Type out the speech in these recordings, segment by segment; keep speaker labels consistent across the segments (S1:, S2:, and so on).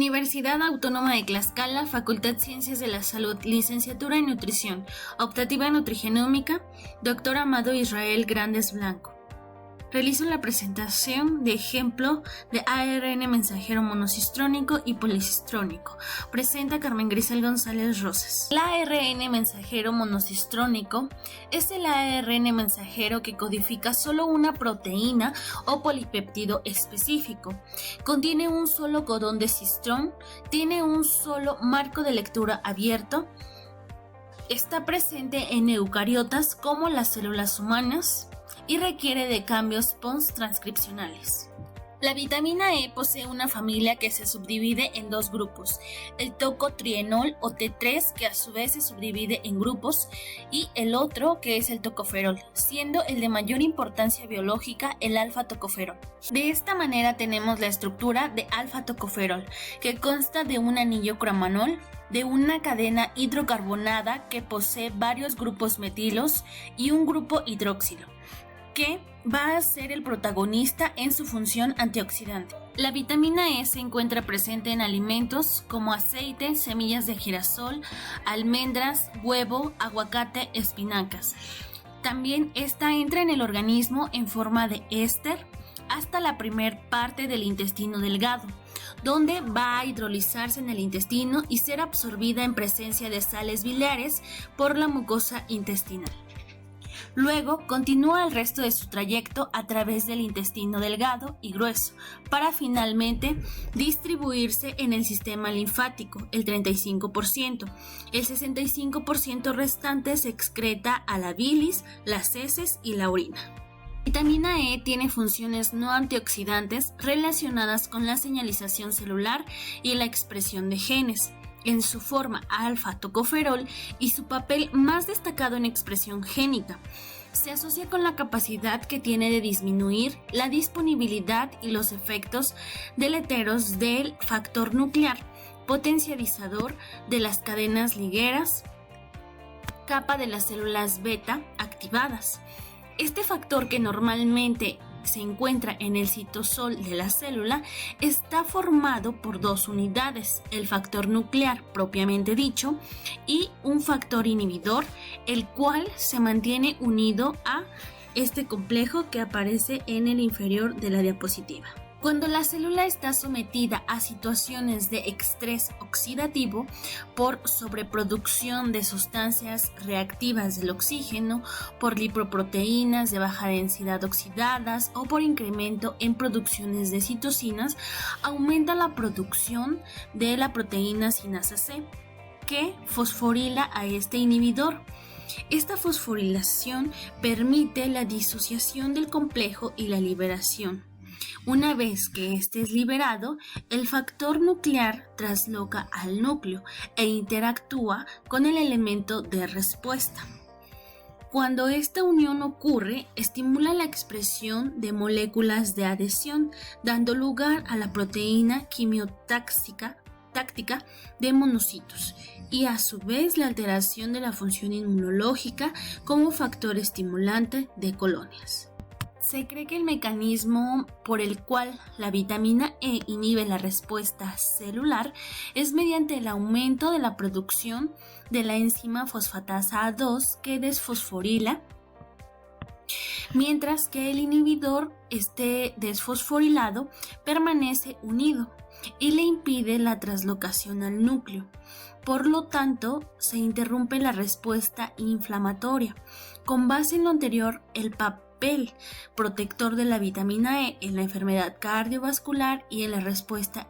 S1: Universidad Autónoma de Tlaxcala, Facultad Ciencias de la Salud, Licenciatura en Nutrición, Optativa Nutrigenómica, Dr. Amado Israel Grandes Blanco. Realizo la presentación de ejemplo de ARN mensajero monocistrónico y policistrónico. Presenta Carmen Grisel González Rosas. El ARN mensajero monocistrónico es el ARN mensajero que codifica solo una proteína o polipéptido específico. Contiene un solo codón de cistrón, tiene un solo marco de lectura abierto. Está presente en eucariotas como las células humanas y requiere de cambios post-transcripcionales. La vitamina E posee una familia que se subdivide en dos grupos, el tocotrienol o T3, que a su vez se subdivide en grupos, y el otro que es el tocoferol, siendo el de mayor importancia biológica el alfa-tocoferol. De esta manera tenemos la estructura de alfa-tocoferol, que consta de un anillo cromanol, de una cadena hidrocarbonada que posee varios grupos metilos y un grupo hidroxilo, que va a ser el protagonista en su función antioxidante. La vitamina E se encuentra presente en alimentos como aceite, semillas de girasol, almendras, huevo, aguacate, espinacas. También esta entra en el organismo en forma de éster hasta la primer parte del intestino delgado, donde va a hidrolizarse en el intestino y ser absorbida en presencia de sales biliares por la mucosa intestinal. Luego continúa el resto de su trayecto a través del intestino delgado y grueso, para finalmente distribuirse en el sistema linfático, el 35%. El 65% restante se excreta a la bilis, las heces y la orina. La vitamina E tiene funciones no antioxidantes relacionadas con la señalización celular y la expresión de genes, en su forma alfa-tocoferol y su papel más destacado en expresión génica. Se asocia con la capacidad que tiene de disminuir la disponibilidad y los efectos deleteros del factor nuclear, potencializador de las cadenas ligueras, capa de las células beta activadas. Este factor, que normalmente se encuentra en el citosol de la célula, está formado por dos unidades, el factor nuclear propiamente dicho y un factor inhibidor, el cual se mantiene unido a este complejo que aparece en el inferior de la diapositiva. Cuando la célula está sometida a situaciones de estrés oxidativo por sobreproducción de sustancias reactivas del oxígeno, por lipoproteínas de baja densidad oxidadas o por incremento en producciones de citocinas, aumenta la producción de la proteína sinasa C, que fosforila a este inhibidor. Esta fosforilación permite la disociación del complejo y la liberación. Una vez que este es liberado, el factor nuclear trasloca al núcleo e interactúa con el elemento de respuesta. Cuando esta unión ocurre, estimula la expresión de moléculas de adhesión, dando lugar a la proteína quimiotáctica de monocitos y a su vez la alteración de la función inmunológica como factor estimulante de colonias. Se cree que el mecanismo por el cual la vitamina E inhibe la respuesta celular es mediante el aumento de la producción de la enzima fosfatasa A2 que desfosforila, mientras que el inhibidor desfosforilado permanece unido y le impide la traslocación al núcleo. Por lo tanto, se interrumpe la respuesta inflamatoria. Con base en lo anterior, el papel protector de la vitamina E en la enfermedad cardiovascular y en la respuesta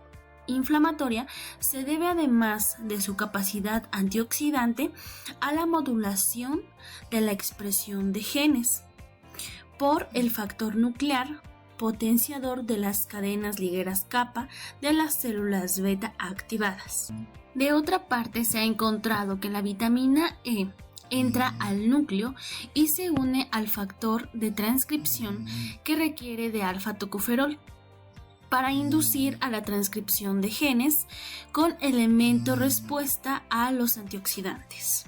S1: inflamatoria se debe, además de su capacidad antioxidante, a la modulación de la expresión de genes por el factor nuclear potenciador de las cadenas ligueras kappa de las células beta activadas. De otra parte, se ha encontrado que la vitamina E entra al núcleo y se une al factor de transcripción que requiere de alfa-tocoferol para inducir a la transcripción de genes con elemento respuesta a los antioxidantes.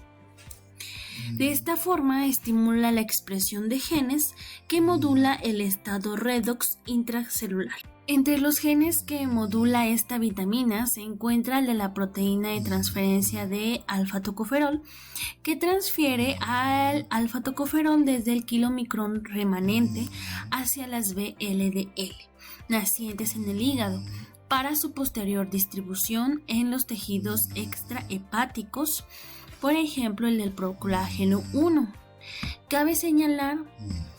S1: De esta forma estimula la expresión de genes que modula el estado redox intracelular. Entre los genes que modula esta vitamina se encuentra el de la proteína de transferencia de alfa-tocoferol, que transfiere al alfa-tocoferol desde el kilomicrón remanente hacia las VLDL, nacientes en el hígado, para su posterior distribución en los tejidos extrahepáticos, por ejemplo el del procolágeno 1. Cabe señalar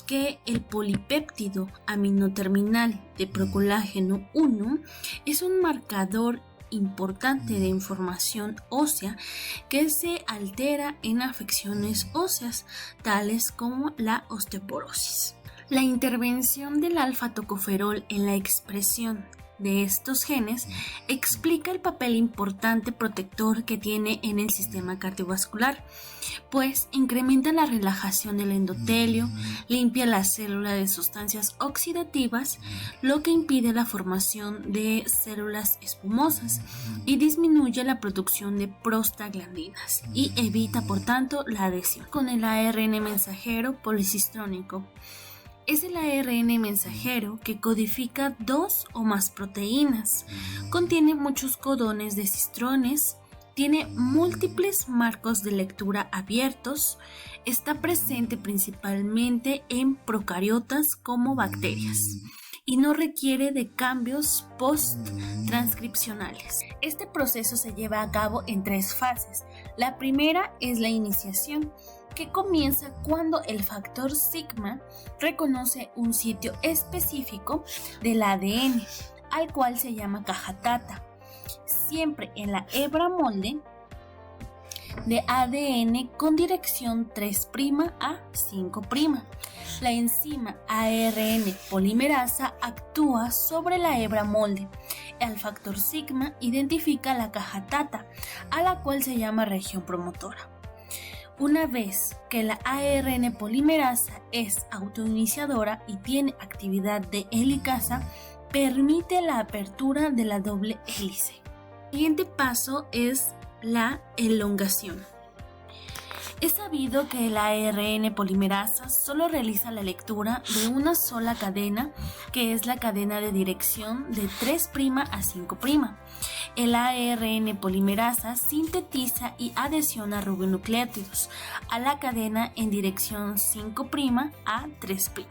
S1: que el polipéptido aminoterminal de procolágeno 1 es un marcador importante de información ósea que se altera en afecciones óseas, tales como la osteoporosis. La intervención del alfa-tocoferol en la expresión de estos genes explica el papel importante protector que tiene en el sistema cardiovascular, pues incrementa la relajación del endotelio, limpia la célula de sustancias oxidativas, lo que impide la formación de células espumosas y disminuye la producción de prostaglandinas y evita por tanto la adhesión. Con el ARN mensajero policistrónico. Es el ARN mensajero que codifica 2 o más proteínas, contiene muchos codones de cistrones, tiene múltiples marcos de lectura abiertos, está presente principalmente en procariotas como bacterias y no requiere de cambios post-transcripcionales. Este proceso se lleva a cabo en 3 fases. La primera es la iniciación, que comienza cuando el factor sigma reconoce un sitio específico del ADN, al cual se llama caja Tata, siempre en la hebra molde de ADN con dirección 3' a 5'. La enzima ARN polimerasa actúa sobre la hebra molde. El factor sigma identifica la caja Tata, a la cual se llama región promotora. Una vez que la ARN polimerasa es autoiniciadora y tiene actividad de helicasa, permite la apertura de la doble hélice. El siguiente paso es la elongación. Es sabido que el ARN polimerasa solo realiza la lectura de una sola cadena, que es la cadena de dirección de 3' a 5'. El ARN polimerasa sintetiza y adhesiona ribonucleótidos a la cadena en dirección 5' a 3'.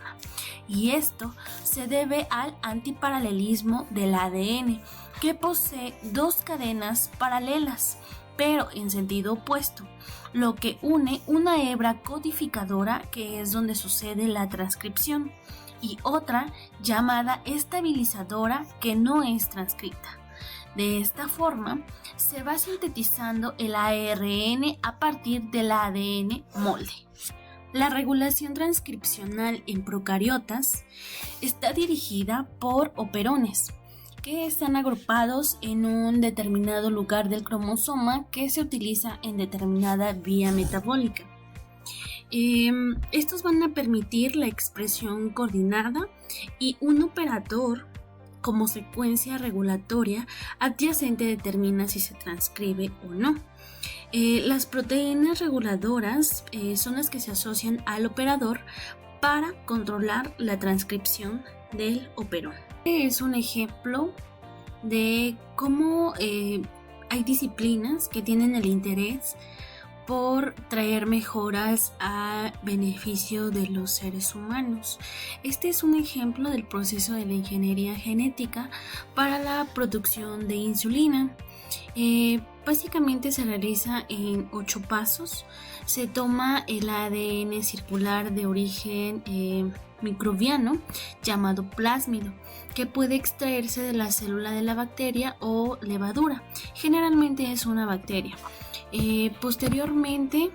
S1: Y esto se debe al antiparalelismo del ADN, que posee 2 cadenas paralelas, pero en sentido opuesto, lo que une una hebra codificadora, que es donde sucede la transcripción, y otra llamada estabilizadora, que no es transcrita. De esta forma, se va sintetizando el ARN a partir del ADN molde. La regulación transcripcional en procariotas está dirigida por operones, que están agrupados en un determinado lugar del cromosoma que se utiliza en determinada vía metabólica. Estos van a permitir la expresión coordinada y un operador como secuencia regulatoria adyacente determina si se transcribe o no. Las proteínas reguladoras son las que se asocian al operador para controlar la transcripción del operón. Es un ejemplo de cómo hay disciplinas que tienen el interés por traer mejoras a beneficio de los seres humanos. Este es un ejemplo del proceso de la ingeniería genética para la producción de insulina. Básicamente se realiza en 8 pasos. Se toma el ADN circular de origen microbiano llamado plásmido, que puede extraerse de la célula de la bacteria o levadura. Generalmente es una bacteria. Posteriormente,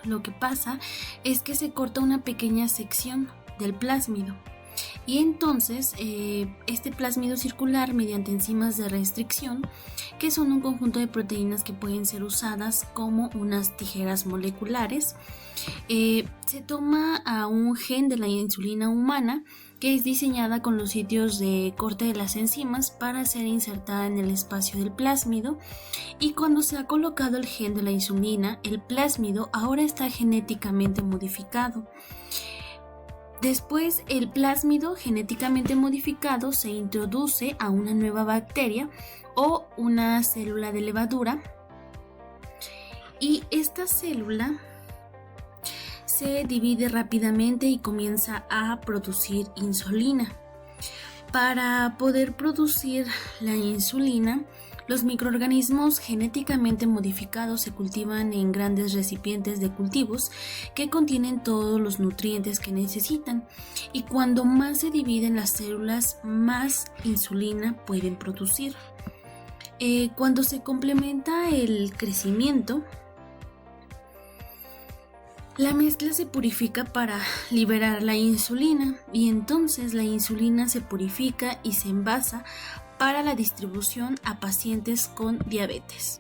S1: lo que pasa es que se corta una pequeña sección del plásmido y entonces este plásmido circular, mediante enzimas de restricción, que son un conjunto de proteínas que pueden ser usadas como unas tijeras moleculares, se toma a un gen de la insulina humana que es diseñada con los sitios de corte de las enzimas para ser insertada en el espacio del plásmido, y cuando se ha colocado el gen de la insulina, el plásmido ahora está genéticamente modificado. Después, el plásmido genéticamente modificado se introduce a una nueva bacteria o una célula de levadura, y esta célula se divide rápidamente y comienza a producir insulina. Para poder producir la insulina, los microorganismos genéticamente modificados se cultivan en grandes recipientes de cultivos que contienen todos los nutrientes que necesitan, y cuando más se dividen las células, más insulina pueden producir. Cuando se complementa el crecimiento, la mezcla se purifica para liberar la insulina, y entonces la insulina se purifica y se envasa para la distribución a pacientes con diabetes.